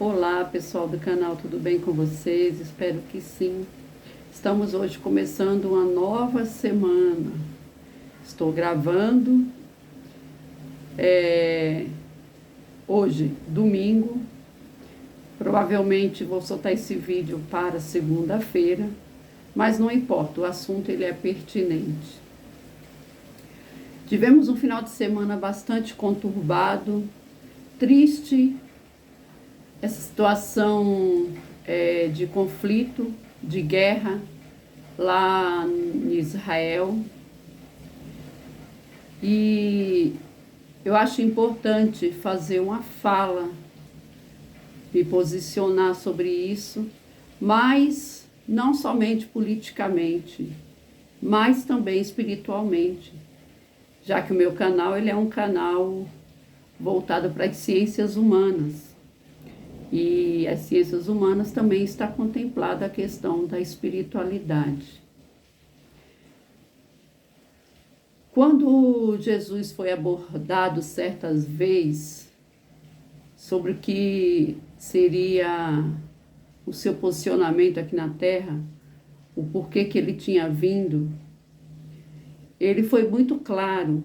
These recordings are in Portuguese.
Olá, pessoal do canal, tudo bem com vocês? Espero que sim. Estamos hoje começando uma nova semana. Estou gravando hoje, domingo. Provavelmente vou soltar esse vídeo para segunda-feira, mas não importa, o assunto ele é pertinente. Tivemos um final de semana bastante conturbado, triste. Essa situação de conflito, de guerra lá em Israel. E eu acho importante fazer uma fala, me posicionar sobre isso, mas não somente politicamente, mas também espiritualmente, já que o meu canal ele é um canal voltado para as ciências humanas. E as ciências humanas também está contemplada a questão da espiritualidade. Quando Jesus foi abordado certas vezes sobre o que seria o seu posicionamento aqui na Terra, o porquê que ele tinha vindo, ele foi muito claro.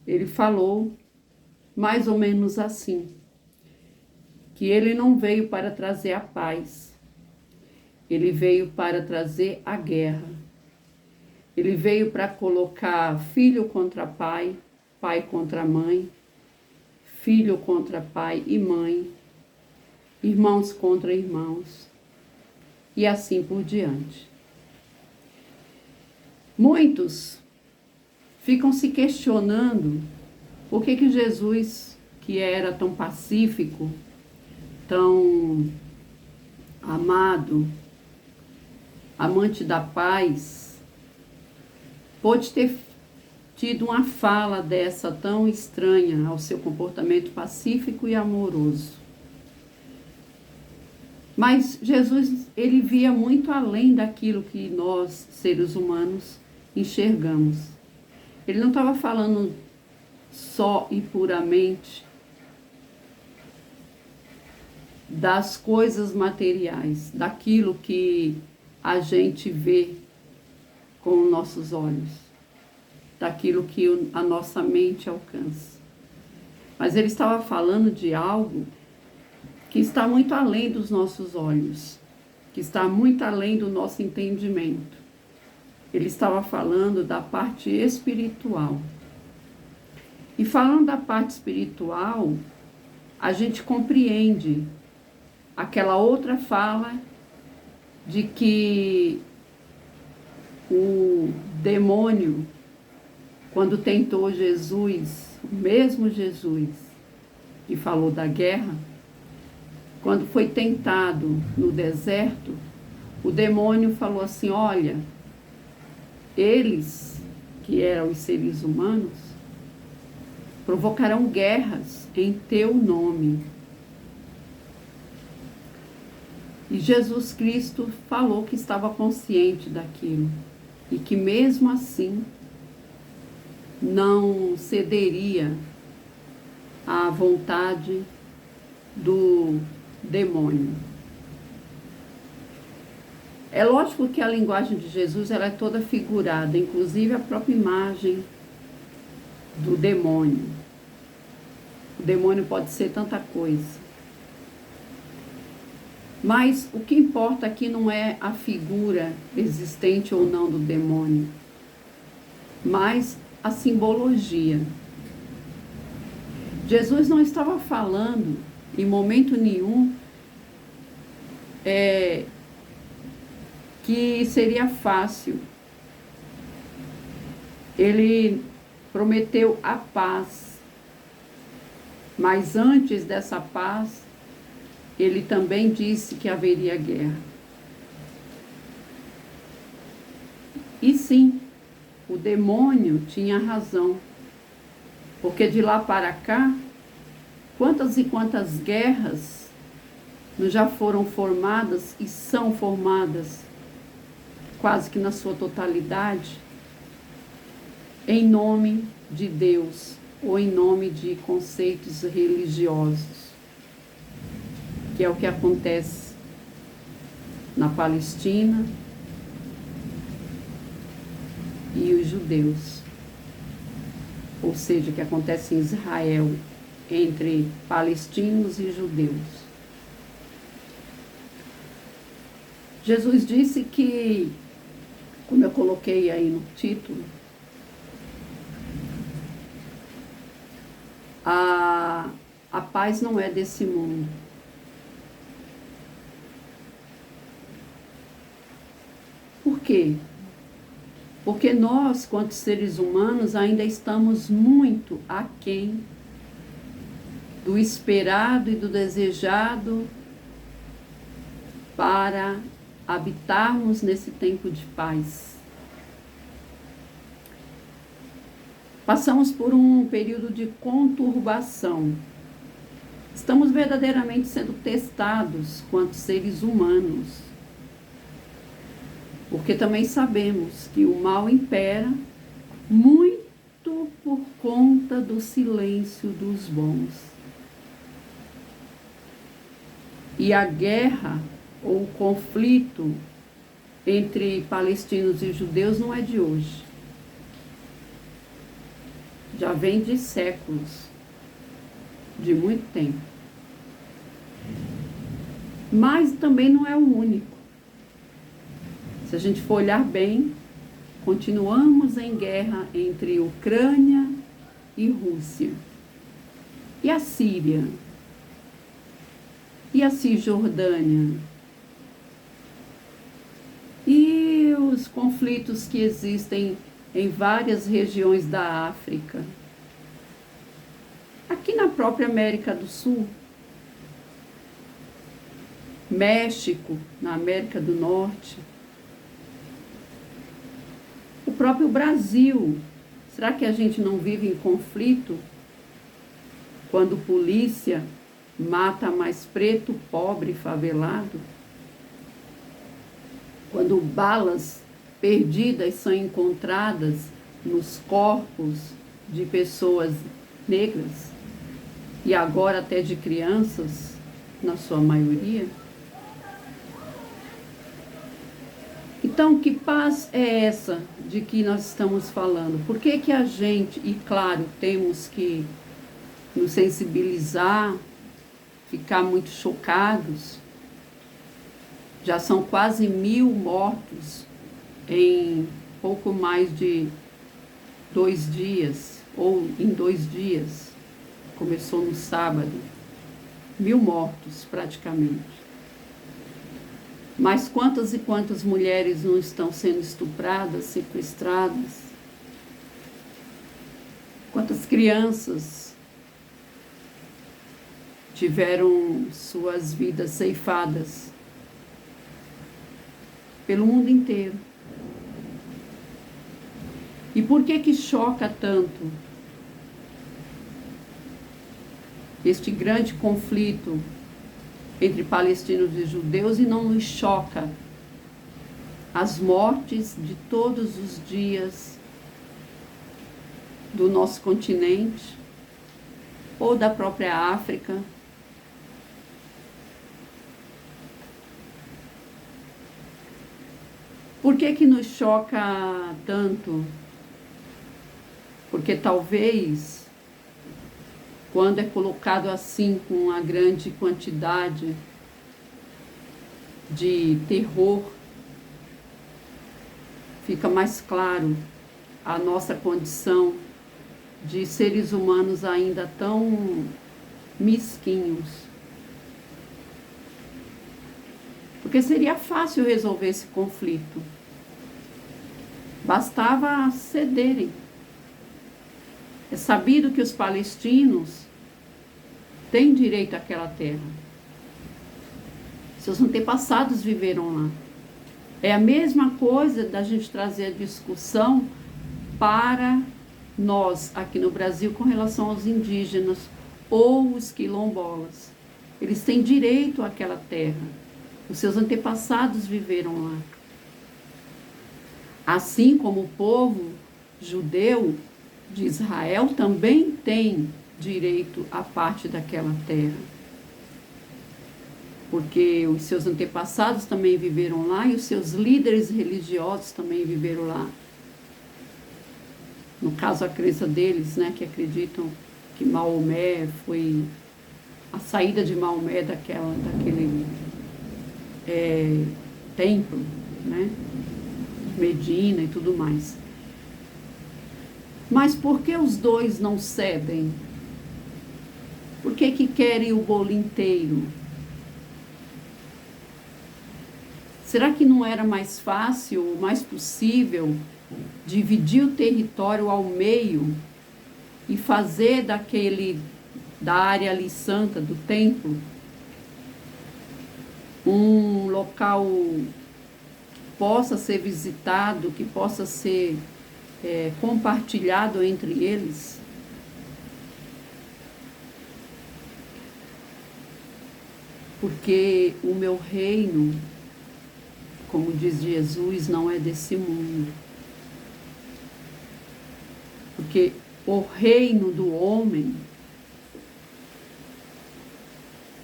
Ele falou mais ou menos assim, que ele não veio para trazer a paz, ele veio para trazer a guerra. Ele veio para colocar filho contra pai, pai contra mãe, filho contra pai e mãe, irmãos contra irmãos, e assim por diante. Muitos ficam se questionando por que Jesus, que era tão pacífico, tão amado, amante da paz, pôde ter tido uma fala dessa tão estranha ao seu comportamento pacífico e amoroso. Mas Jesus, ele via muito além daquilo que nós, seres humanos, enxergamos. Ele não estava falando só e puramente das coisas materiais, daquilo que a gente vê com os nossos olhos, daquilo que a nossa mente alcança. Mas ele estava falando de algo que está muito além dos nossos olhos, que está muito além do nosso entendimento. Ele estava falando da parte espiritual. E falando da parte espiritual, a gente compreende aquela outra fala de que o demônio, quando tentou Jesus, o mesmo Jesus que falou da guerra, quando foi tentado no deserto, o demônio falou assim: olha, eles, que eram os seres humanos, provocarão guerras em teu nome. E Jesus Cristo falou que estava consciente daquilo e que mesmo assim não cederia à vontade do demônio. É lógico que a linguagem de Jesus ela é toda figurada, inclusive a própria imagem do demônio. O demônio pode ser tanta coisa. Mas o que importa aqui não é a figura existente ou não do demônio, mas a simbologia. Jesus não estava falando em momento nenhum que seria fácil. Ele prometeu a paz, mas antes dessa paz, ele também disse que haveria guerra. E sim, o demônio tinha razão, porque de lá para cá, quantas e quantas guerras já foram formadas e são formadas, quase que na sua totalidade, em nome de Deus ou em nome de conceitos religiosos. que é o que acontece na Palestina e os judeus, ou seja, que acontece em Israel, entre palestinos e judeus. Jesus disse que, como eu coloquei aí no título, a paz não é desse mundo. Por quê? Porque nós, quanto seres humanos, ainda estamos muito aquém do esperado e do desejado para habitarmos nesse tempo de paz. Passamos por um período de conturbação. Estamos verdadeiramente sendo testados quanto seres humanos. Porque também sabemos que o mal impera muito por conta do silêncio dos bons. E a guerra ou o conflito entre palestinos e judeus não é de hoje. Já vem de séculos, de muito tempo. Mas também não é o único. Se a gente for olhar bem, continuamos em guerra entre Ucrânia e Rússia. E a Síria? E a Cisjordânia? E os conflitos que existem em várias regiões da África? Aqui na própria América do Sul, México, na América do Norte, o próprio Brasil. Será que a gente não vive em conflito? Quando polícia mata mais preto, pobre, favelado? Quando balas perdidas são encontradas nos corpos de pessoas negras e agora até de crianças, na sua maioria? Então, que paz é essa de que nós estamos falando? Por que que a gente, e claro, temos que nos sensibilizar, ficar muito chocados? Já são quase 1000 mortos em pouco mais de 2 dias, ou em 2 dias. Começou no sábado. 1000 mortos, praticamente. Mas quantas e quantas mulheres não estão sendo estupradas, sequestradas? Quantas crianças tiveram suas vidas ceifadas pelo mundo inteiro? E por que que choca tanto este grande conflito entre palestinos e judeus e não nos choca as mortes de todos os dias do nosso continente ou da própria África? Por que que nos choca tanto? Porque talvez, quando é colocado assim, com uma grande quantidade de terror, fica mais claro a nossa condição de seres humanos ainda tão mesquinhos. Porque seria fácil resolver esse conflito. Bastava cederem. É sabido que os palestinos têm direito àquela terra. Seus antepassados viveram lá. É a mesma coisa da gente trazer a discussão para nós, aqui no Brasil, com relação aos indígenas ou os quilombolas. Eles têm direito àquela terra. Os seus antepassados viveram lá. Assim como o povo judeu de Israel também tem direito à parte daquela terra. porque os seus antepassados também viveram lá e os seus líderes religiosos também viveram lá. No caso, a crença deles, né, que acreditam que Maomé foi a saída de Maomé daquele templo, né, Medina e tudo mais. Mas por que os dois não cedem? Por que querem o bolo inteiro? Será que não era mais fácil, mais possível, dividir o território ao meio e fazer da área ali santa, do templo, um local que possa ser visitado, que possa ser compartilhado entre eles? Porque o meu reino, como diz Jesus, não é desse mundo. Porque o reino do homem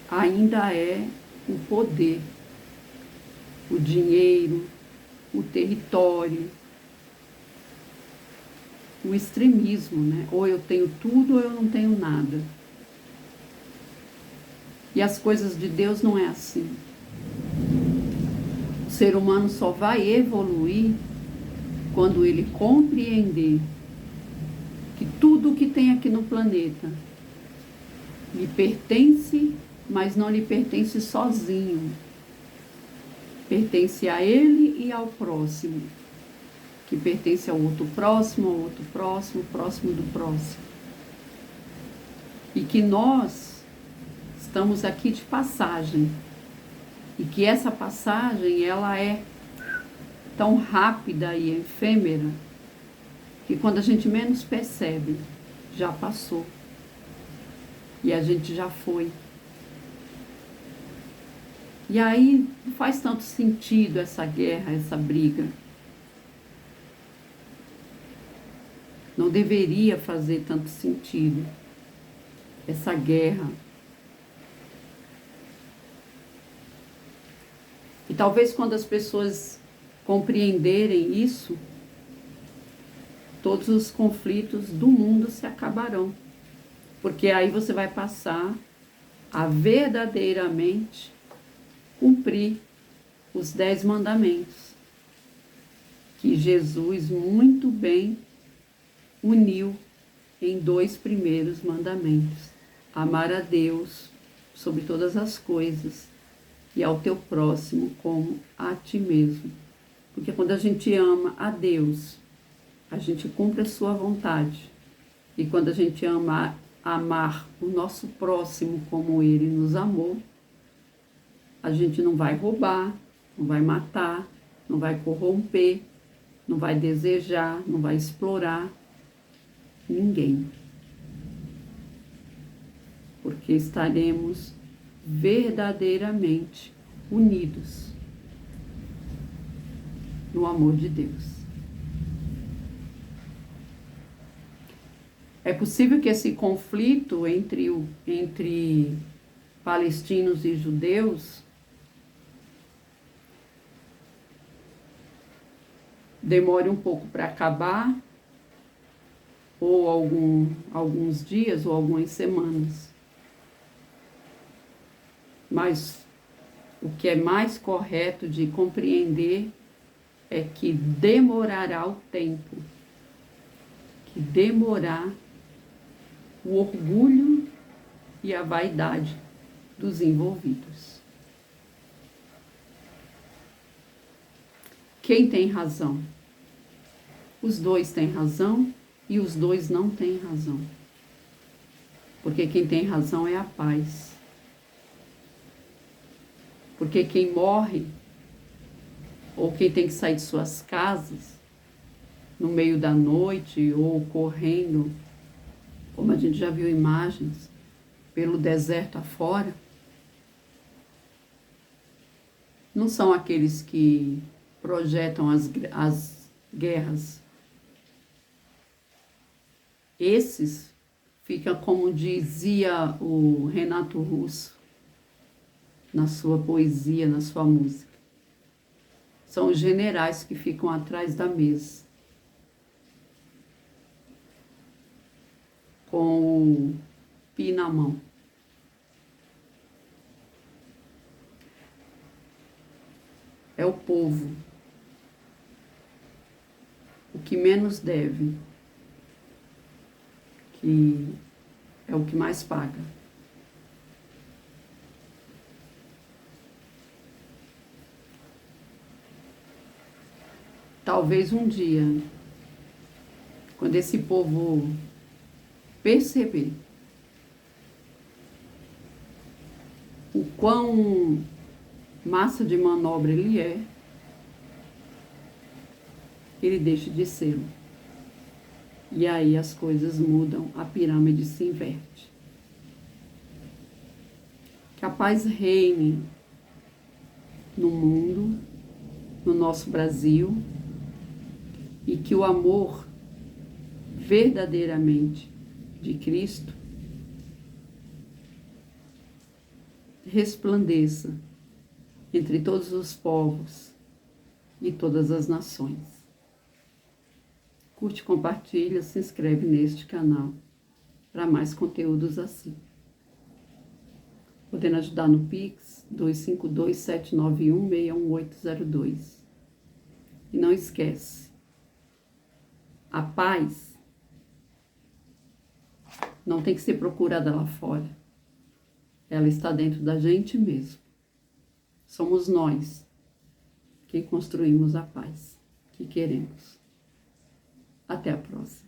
ainda é o poder, o dinheiro, o território, o extremismo, né? Ou eu tenho tudo ou eu não tenho nada. E as coisas de Deus não é assim. O ser humano só vai evoluir quando ele compreender que tudo o que tem aqui no planeta lhe pertence, mas não lhe pertence sozinho. Pertence a ele e ao próximo, que pertence ao outro próximo, próximo do próximo. E que nós estamos aqui de passagem. E que essa passagem, ela é tão rápida e efêmera, que quando a gente menos percebe, já passou. E a gente já foi. E aí não faz tanto sentido essa guerra, essa briga. Não deveria fazer tanto sentido essa guerra. E talvez quando as pessoas compreenderem isso, todos os conflitos do mundo se acabarão. Porque aí você vai passar a verdadeiramente cumprir os 10 mandamentos, que Jesus muito bem uniu em 2 primeiros mandamentos: amar a Deus sobre todas as coisas e ao teu próximo como a ti mesmo. Porque quando a gente ama a Deus, a gente cumpre a sua vontade. E quando a gente amar o nosso próximo como ele nos amou, a gente não vai roubar, não vai matar, não vai corromper, não vai desejar, não vai explorar ninguém. Porque estaremos verdadeiramente unidos no amor de Deus. É possível que esse conflito entre palestinos e judeus demore um pouco para acabar, ou alguns dias, ou algumas semanas. Mas o que é mais correto de compreender é que demorará o tempo, que demorar o orgulho e a vaidade dos envolvidos. Quem tem razão? Os dois têm razão e os dois não têm razão. Porque quem tem razão é a paz. Porque quem morre, ou quem tem que sair de suas casas, no meio da noite, ou correndo, como a gente já viu imagens, pelo deserto afora, não são aqueles que projetam as guerras. Esses ficam, como dizia o Renato Russo, na sua poesia, na sua música. São os generais que ficam atrás da mesa, com o pi na mão. É o povo, o que menos deve, que é o que mais paga. Talvez um dia, quando esse povo perceber o quão massa de manobra ele é, ele deixa de ser. E aí as coisas mudam, a pirâmide se inverte. Que a paz reine no mundo, no nosso Brasil, e que o amor verdadeiramente de Cristo resplandeça entre todos os povos e todas as nações. Curte, compartilha, se inscreve neste canal para mais conteúdos assim. Podendo ajudar no Pix 252-791-61802. E não esquece, a paz não tem que ser procurada lá fora. Ela está dentro da gente mesmo. Somos nós quem construímos a paz que queremos. Até a próxima.